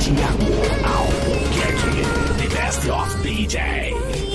Tiago Albuquerque, the best of DJ.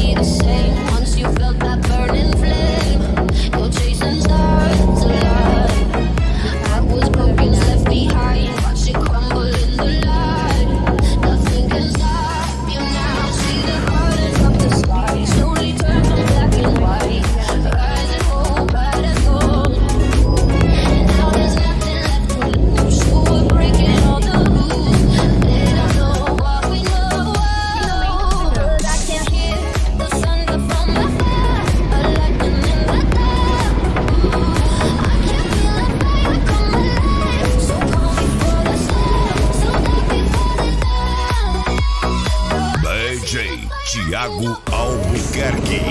be the same once you felt that burning flame. You're chasing stars alive. I was broken, left behind. Watch it crumble in the light. Nothing can stop you now. See the colors of the sky slowly turn from black and white. Rise and hope, bright as gold. And now there's nothing left to lose. So we're breaking all the rules. They don't know what we know. But I can hear the thunder from afar. A lightning in the dark. I can feel the fire come alive. So calm before the storm, so dark before the dawn. DJ Thiago Albuquerque.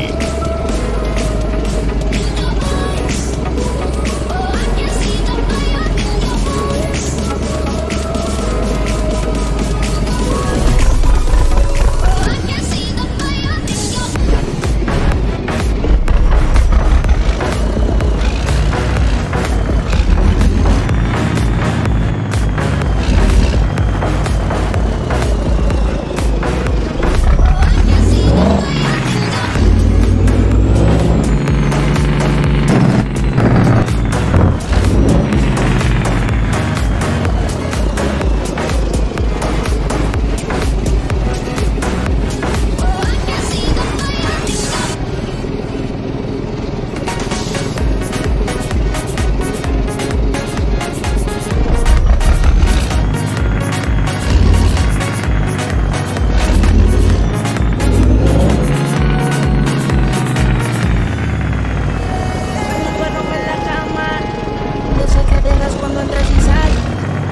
Cuando entras y sales,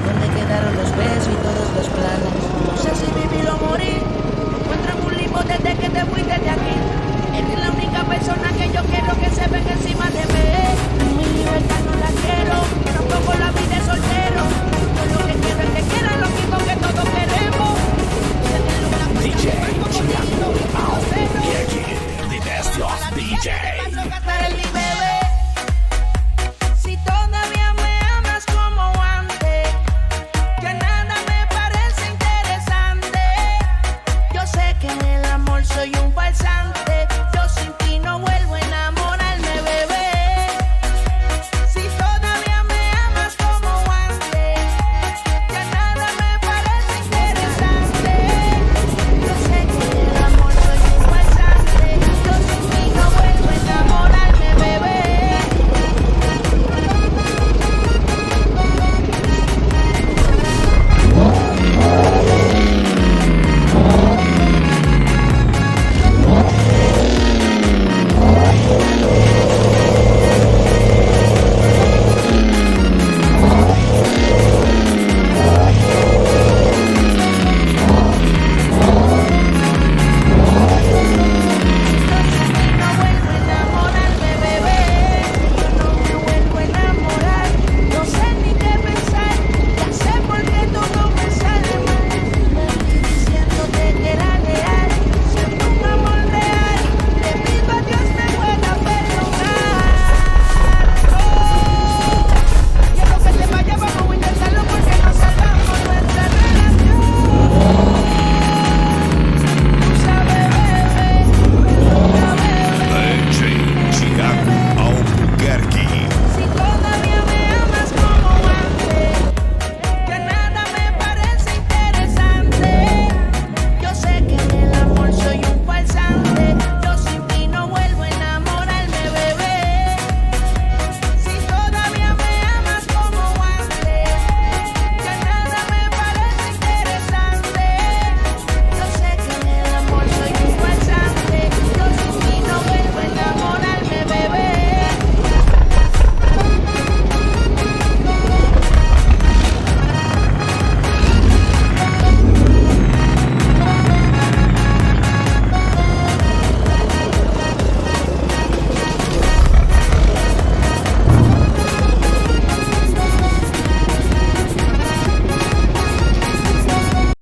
¿dónde quedaron los besos y todos los planes? No sé si vivir o morir. Encuentro en un limbo desde que te fuiste de aquí. Eres la única persona que yo quiero que se venga encima de mí. Mi libertad no la quiero, tampoco la vida de soltero. Yo lo que quiero es que quieran lo mismo que todos queremos. DJ Thiago Albuquerque, the best of DJ.